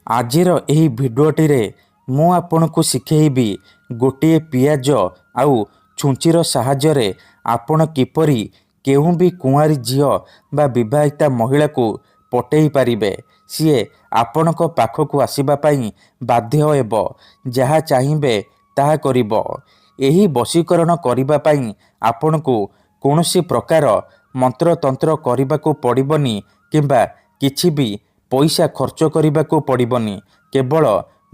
ଆଜିର ଏହି ଭିଡ଼ିଓଟିରେ ମୁଁ ଆପଣଙ୍କୁ ଶିଖେଇବି ଗୋଟିଏ ପିଆଜ ଆଉ ଛୁଞ୍ଚିର ସାହାଯ୍ୟରେ ଆପଣ କିପରି କେଉଁ ବି କୁଆଁରୀ ଝିଅ ବା ବିବାହିତା ମହିଳାକୁ ପଟେଇ ପାରିବେ। ସିଏ ଆପଣଙ୍କ ପାଖକୁ ଆସିବା ପାଇଁ ବାଧ୍ୟ ହେବ, ଯାହା ଚାହିଁବେ ତାହା କରିବ। ଏହି ବଶୀକରଣ କରିବା ପାଇଁ ଆପଣଙ୍କୁ କୌଣସି ପ୍ରକାର ମନ୍ତ୍ରତନ୍ତ୍ର କରିବାକୁ ପଡ଼ିବନି କିମ୍ବା କିଛି ବି ପଇସା ଖର୍ଚ୍ଚ କରିବାକୁ ପଡ଼ିବନି। କେବଳ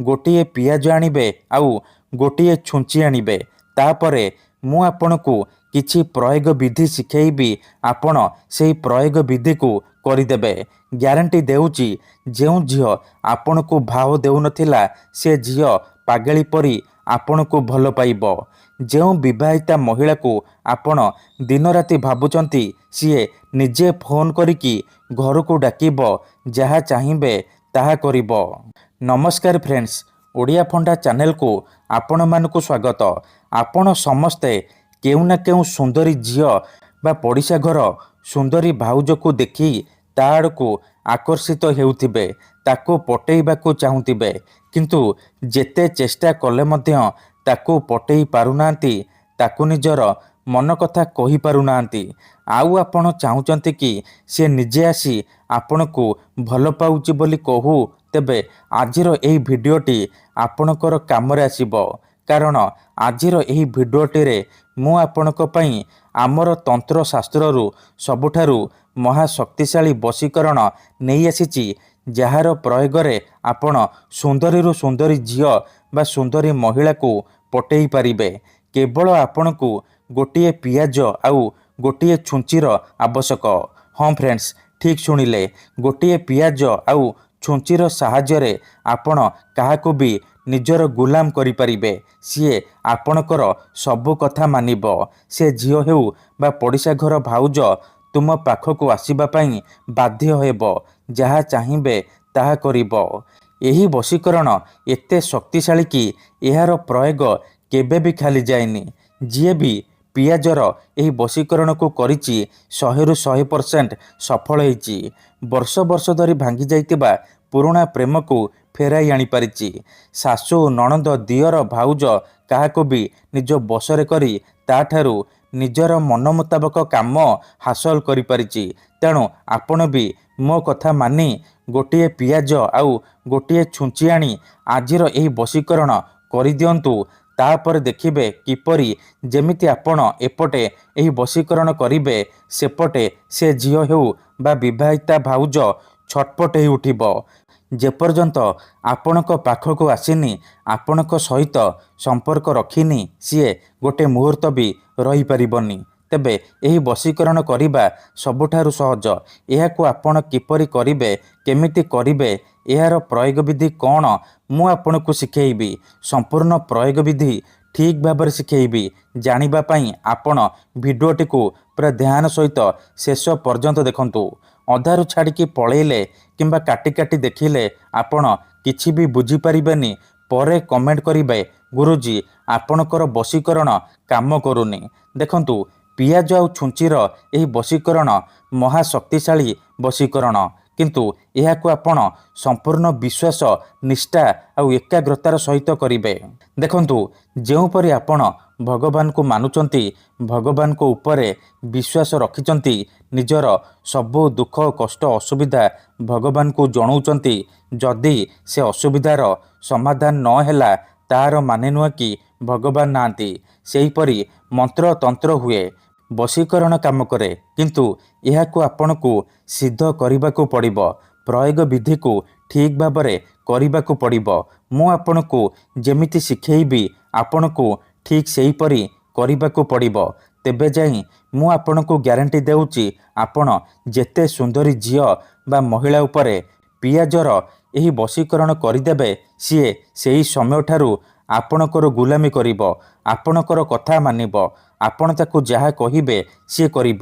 ଗୋଟିଏ ପିଆଜ ଆଣିବେ ଆଉ ଗୋଟିଏ ଛୁଞ୍ଚି ଆଣିବେ। ତାପରେ ମୁଁ ଆପଣଙ୍କୁ କିଛି ପ୍ରୟୋଗ ବିଧି ଶିଖେଇବି, ଆପଣ ସେହି ପ୍ରୟୋଗ ବିଧିକୁ କରିଦେବେ। ଗ୍ୟାରେଣ୍ଟି ଦେଉଛି, ଯେଉଁ ଝିଅ ଆପଣଙ୍କୁ ଭାव ଦେଉନଥିଲା ସେ ଝିଅ ପାଗଳି ପରି ଆପଣଙ୍କୁ ଭଲ ପାଇବ। ଯେଉଁ ବିବାହିତା ମହିଳାକୁ ଆପଣ ଦିନରାତି ଭାବୁଛନ୍ତି ସିଏ ନିଜେ ଫୋନ୍ କରିକି ଘରକୁ ଡାକିବ, ଯାହା ଚାହିଁବେ ତାହା କରିବ। ନମସ୍କାର ଫ୍ରେଣ୍ଡସ୍, ଓଡ଼ିଆ ଫଣ୍ଡା ଚ୍ୟାନେଲକୁ ଆପଣମାନଙ୍କୁ ସ୍ୱାଗତ। ଆପଣ ସମସ୍ତେ କେଉଁ ନା କେଉଁ ସୁନ୍ଦରୀ ଝିଅ ବା ପଡ଼ିଶା ଘର ସୁନ୍ଦରୀ ଭାଉଜକୁ ଦେଖି ତା ଆଡ଼କୁ ଆକର୍ଷିତ ହେଉଥିବେ, ତାକୁ ପଟେଇବାକୁ ଚାହୁଁଥିବେ, କିନ୍ତୁ ଯେତେ ଚେଷ୍ଟା କଲେ ମଧ୍ୟ ତାକୁ ପଟେଇ ପାରୁନାହାନ୍ତି, ତାକୁ ନିଜର ମନ କଥା କହିପାରୁନାହାନ୍ତି। ଆଉ ଆପଣ ଚାହୁଁଛନ୍ତି କି ସେ ନିଜେ ଆସି ଆପଣଙ୍କୁ ଭଲ ପାଉଛି ବୋଲି କହୁ। ତେବେ ଆଜିର ଏହି ଭିଡ଼ିଓଟି ଆପଣଙ୍କର କାମରେ ଆସିବ, କାରଣ ଆଜିର ଏହି ଭିଡ଼ିଓଟିରେ ମୁଁ ଆପଣଙ୍କ ପାଇଁ ଆମର ତନ୍ତ୍ରଶାସ୍ତ୍ରରୁ ସବୁଠାରୁ ମହାଶକ୍ତିଶାଳୀ ବଶୀକରଣ ନେଇ ଆସିଛି, ଯାହାର ପ୍ରୟୋଗରେ ଆପଣ ସୁନ୍ଦରୀରୁ ସୁନ୍ଦରୀ ଝିଅ ବା ସୁନ୍ଦରୀ ମହିଳାକୁ ପଟେଇ ପାରିବେ। କେବଳ ଆପଣଙ୍କୁ ଗୋଟିଏ ପିଆଜ ଆଉ ଗୋଟିଏ ଛୁଞ୍ଚିର ଆବଶ୍ୟକ। ହଁ ଫ୍ରେଣ୍ଡସ୍, ଠିକ୍ ଶୁଣିଲେ, ଗୋଟିଏ ପିଆଜ ଆଉ ଛୁଞ୍ଚିର ସାହାଯ୍ୟରେ ଆପଣ କାହାକୁ ବି ନିଜର ଗୁଲାମ କରିପାରିବେ। ସିଏ ଆପଣଙ୍କର ସବୁ କଥା ମାନିବ। ସେ ଝିଅ ହେଉ ବା ପଡ଼ିଶା ଘର ଭାଉଜ ତୁମ ପାଖକୁ ଆସିବା ପାଇଁ ବାଧ୍ୟ ହେବ, ଯାହା ଚାହିଁବେ ତାହା କରିବ। ଏହି ବଶୀକରଣ ଏତେ ଶକ୍ତିଶାଳୀ କି ଏହାର ପ୍ରୟୋଗ କେବେ ବି ଖାଲି ଯାଏନି। ଯିଏ ବି ପିଆଜର ଏହି ବଶୀକରଣକୁ କରିଛି 100ରୁ 100% ସଫଳ ହେଇଛି। ବର୍ଷ ବର୍ଷ ଧରି ଭାଙ୍ଗି ଯାଇଥିବା ପୁରୁଣା ପ୍ରେମକୁ ଫେରାଇ ଆଣିପାରିଛି। ଶାଶୁ, ନଣନ୍ଦ, ଦିଅର, ଭାଉଜ କାହାକୁ ବି ନିଜ ବଶରେ କରି ତାଠାରୁ ନିଜର ମନ ମୁତାବକ କାମ ହାସଲ କରିପାରିଛି। ତେଣୁ ଆପଣ ବି ମୋ କଥା ମାନି ଗୋଟିଏ ପିଆଜ ଆଉ ଗୋଟିଏ ଛୁଞ୍ଚି ଆଣି ଆଜିର ଏହି ବଶୀକରଣ କରିଦିଅନ୍ତୁ। ତାପରେ ଦେଖିବେ କିପରି ଯେମିତି ଆପଣ ଏପଟେ ଏହି ବଶୀକରଣ କରିବେ, ସେପଟେ ସେ ଝିଅ ହେଉ ବା ବିବାହିତା ଭାଉଜ ଛଟପଟ ହେଇ ଉଠିବ। ଯେପର୍ଯ୍ୟନ୍ତ ଆପଣଙ୍କ ପାଖକୁ ଆସିନି, ଆପଣଙ୍କ ସହିତ ସମ୍ପର୍କ ରଖିନି, ସିଏ ଗୋଟେ ମୁହୂର୍ତ୍ତ ବି ରହିପାରିବନି। ତେବେ ଏହି ବଶୀକରଣ କରିବା ସବୁଠାରୁ ସହଜ। ଏହାକୁ ଆପଣ କିପରି କରିବେ, କେମିତି କରିବେ, ଏହାର ପ୍ରୟୋଗ ବିଧି କ'ଣ, ମୁଁ ଆପଣଙ୍କୁ ଶିଖେଇବି। ସମ୍ପୂର୍ଣ୍ଣ ପ୍ରୟୋଗ ବିଧି ଠିକ୍ ଭାବରେ ଶିଖେଇବି। ଜାଣିବା ପାଇଁ ଆପଣ ଭିଡ଼ିଓଟିକୁ ପୁରା ଧ୍ୟାନ ସହିତ ଶେଷ ପର୍ଯ୍ୟନ୍ତ ଦେଖନ୍ତୁ। ଅଧାରୁ ଛାଡ଼ିକି ପଳେଇଲେ କିମ୍ବା କାଟି କାଟି ଦେଖିଲେ ଆପଣ କିଛି ବି ବୁଝିପାରିବେନି। ପରେ କମେଣ୍ଟ କରିବେ, ଗୁରୁଜୀ ଆପଣଙ୍କର ବଶୀକରଣ କାମ କରୁନି। ଦେଖନ୍ତୁ, ପିଆଜ ଆଉ ଛୁଞ୍ଚିର ଏହି ବଶୀକରଣ ମହାଶକ୍ତିଶାଳୀ ବଶୀକରଣ, କିନ୍ତୁ ଏହାକୁ ଆପଣ ସମ୍ପୂର୍ଣ୍ଣ ବିଶ୍ୱାସ, ନିଷ୍ଠା ଆଉ ଏକାଗ୍ରତାର ସହିତ କରିବେ। ଦେଖନ୍ତୁ, ଯେଉଁପରି ଆପଣ ଭଗବାନଙ୍କୁ ମାନୁଛନ୍ତି, ଭଗବାନଙ୍କ ଉପରେ ବିଶ୍ୱାସ ରଖିଛନ୍ତି, ନିଜର ସବୁ ଦୁଃଖ କଷ୍ଟ ଅସୁବିଧା ଭଗବାନଙ୍କୁ ଜଣାଉଛନ୍ତି, ଯଦି ସେ ଅସୁବିଧାର ସମାଧାନ ନ ହେଲା ତାହାର ମାନେ ନୁହେଁ କି ଭଗବାନ ନାହାନ୍ତି। ସେହିପରି ମନ୍ତ୍ରତନ୍ତ୍ର ହୁଏ, ବଶୀକରଣ କାମ କରେ, କିନ୍ତୁ ଏହାକୁ ଆପଣଙ୍କୁ ସିଦ୍ଧ କରିବାକୁ ପଡ଼ିବ। ପ୍ରୟୋଗ ବିଧିକୁ ଠିକ୍ ଭାବରେ କରିବାକୁ ପଡ଼ିବ। ମୁଁ ଆପଣଙ୍କୁ ଯେମିତି ଶିଖେଇବି ଆପଣଙ୍କୁ ଠିକ୍ ସେହିପରି କରିବାକୁ ପଡ଼ିବ। ତେବେ ଯାଇ ମୁଁ ଆପଣଙ୍କୁ ଗ୍ୟାରେଣ୍ଟି ଦେଉଛି, ଆପଣ ଯେତେ ସୁନ୍ଦରୀ ଝିଅ ବା ମହିଳା ଉପରେ ପିଆଜର ଏହି ବଶୀକରଣ କରିଦେବେ, ସିଏ ସେହି ସମୟଠାରୁ ଆପଣଙ୍କର ଗୁଲାମୀ କରିବ, ଆପଣଙ୍କର କଥା ମାନିବ। ଆପଣ ତାକୁ ଯାହା କହିବେ ସିଏ କରିବ।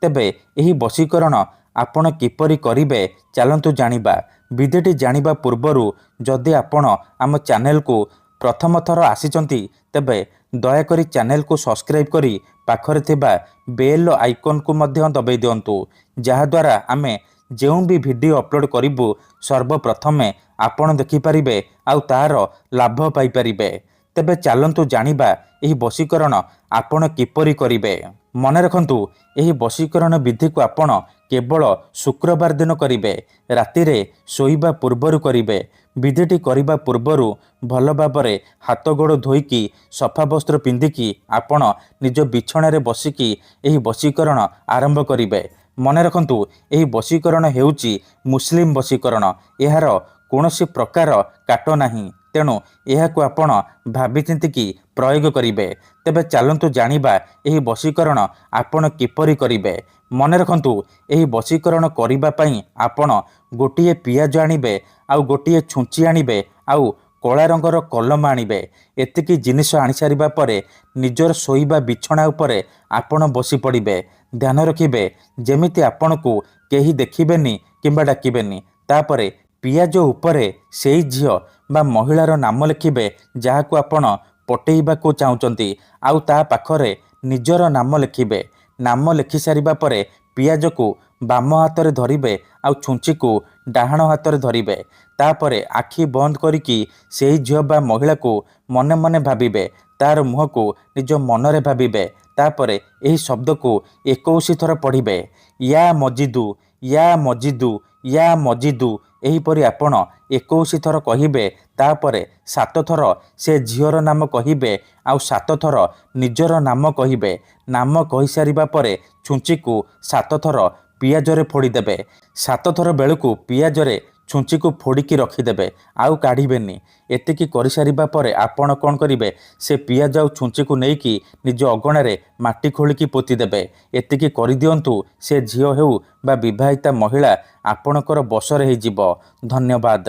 ତେବେ ଏହି ବଶୀକରଣ ଆପଣ କିପରି କରିବେ, ଚାଲନ୍ତୁ ଜାଣିବା। ବିଧିଟି ଜାଣିବା ପୂର୍ବରୁ ଯଦି ଆପଣ ଆମ ଚ୍ୟାନେଲକୁ ପ୍ରଥମ ଥର ଆସିଛନ୍ତି, ତେବେ ଦୟାକରି ଚ୍ୟାନେଲକୁ ସବସ୍କ୍ରାଇବ୍ କରି ପାଖରେ ଥିବା ବେଲ୍ ଆଇକନ୍କୁ ମଧ୍ୟ ଦବାଇ ଦିଅନ୍ତୁ, ଯାହାଦ୍ୱାରା ଆମେ ଯେଉଁ ବି ଭିଡ଼ିଓ ଅପଲୋଡ଼ କରିବୁ ସର୍ବପ୍ରଥମେ ଆପଣ ଦେଖିପାରିବେ ଆଉ ତାହାର ଲାଭ ପାଇପାରିବେ। ତେବେ ଚାଲନ୍ତୁ ଜାଣିବା ଏହି ବଶୀକରଣ ଆପଣ କିପରି କରିବେ। ମନେ ରଖନ୍ତୁ, ଏହି ବଶୀକରଣ ବିଧିକୁ ଆପଣ କେବଳ ଶୁକ୍ରବାର ଦିନ କରିବେ। ରାତିରେ ଶୋଇବା ପୂର୍ବରୁ କରିବେ। ବିଧିଟି କରିବା ପୂର୍ବରୁ ଭଲ ଭାବରେ ହାତ ଗୋଡ଼ ଧୋଇକି ସଫା ବସ୍ତ୍ର ପିନ୍ଧିକି ଆପଣ ନିଜ ବିଛଣାରେ ବସିକି ଏହି ବଶୀକରଣ ଆରମ୍ଭ କରିବେ। ମନେ ରଖନ୍ତୁ, ଏହି ବଶୀକରଣ ହେଉଛି ମୁସଲିମ ବଶୀକରଣ। ଏହାର କୌଣସି ପ୍ରକାର କାଟ ନାହିଁ। ତେଣୁ ଏହାକୁ ଆପଣ ଭାବିଚିନ୍ତିକି ପ୍ରୟୋଗ କରିବେ। ତେବେ ଚାଲନ୍ତୁ ଜାଣିବା ଏହି ବଶୀକରଣ ଆପଣ କିପରି କରିବେ। ମନେ ରଖନ୍ତୁ, ଏହି ବଶୀକରଣ କରିବା ପାଇଁ ଆପଣ ଗୋଟିଏ ପିଆଜ ଆଣିବେ, ଆଉ ଗୋଟିଏ ଛୁଞ୍ଚି ଆଣିବେ, ଆଉ କଳା ରଙ୍ଗର କଲମ ଆଣିବେ। ଏତିକି ଜିନିଷ ଆଣିସାରିବା ପରେ ନିଜର ଶୋଇବା ବିଛଣା ଉପରେ ଆପଣ ବସି ପଡ଼ିବେ। ଧ୍ୟାନ ରଖିବେ ଯେମିତି ଆପଣଙ୍କୁ କେହି ଦେଖିବେନି କିମ୍ବା ଡାକିବେନି। ତାପରେ ପିଆଜ ଉପରେ ସେଇ ଝିଅ ବା ମହିଳାର ନାମ ଲେଖିବେ ଯାହାକୁ ଆପଣ ପଟେଇବାକୁ ଚାହୁଁଛନ୍ତି, ଆଉ ତା ପାଖରେ ନିଜର ନାମ ଲେଖିବେ। ନାମ ଲେଖି ସାରିବା ପରେ ପିଆଜକୁ ବାମ ହାତରେ ଧରିବେ ଆଉ ଛୁଞ୍ଚିକୁ ଡାହାଣ ହାତରେ ଧରିବେ। ତାପରେ ଆଖି ବନ୍ଦ କରିକି ସେଇ ଝିଅ ବା ମହିଳାକୁ ମନେ ମନେ ଭାବିବେ। ତାର ମୁହଁକୁ ନିଜ ମନରେ ଭାବିବେ। ତାପରେ ଏହି ଶବ୍ଦକୁ 21 ଥର ପଢ଼ିବେ। ୟା ମଜିଦୁ, ୟା ମଜିଦୁ, ୟା ମଜିଦୁ। ଏହିପରି ଆପଣ 21 ଥର କହିବେ। ତାପରେ 7 ଥର ସେ ଝିଅର ନାମ କହିବେ ଆଉ 7 ଥର ନିଜର ନାମ କହିବେ। ନାମ କହିସାରିବା ପରେ ଛୁଞ୍ଚିକୁ 7 ଥର ପିଆଜରେ ଫୋଡ଼ିଦେବେ। 7 ଥର ବେଳକୁ ପିଆଜରେ ଛୁଞ୍ଚିକୁ ଫୋଡ଼ିକି ରଖିଦେବେ, ଆଉ କାଢ଼ିବେନି। ଏତିକି କରିସାରିବା ପରେ ଆପଣ କ'ଣ କରିବେ, ସେ ପିଆଜ ଆଉ ଛୁଞ୍ଚିକୁ ନେଇକି ନିଜ ଅଗଣାରେ ମାଟି ଖୋଳିକି ପୋତିଦେବେ। ଏତିକି କରିଦିଅନ୍ତୁ, ସେ ଝିଅ ହେଉ ବା ବିବାହିତା ମହିଳା ଆପଣଙ୍କର ବଶରେ ହେଇଯିବ। ଧନ୍ୟବାଦ।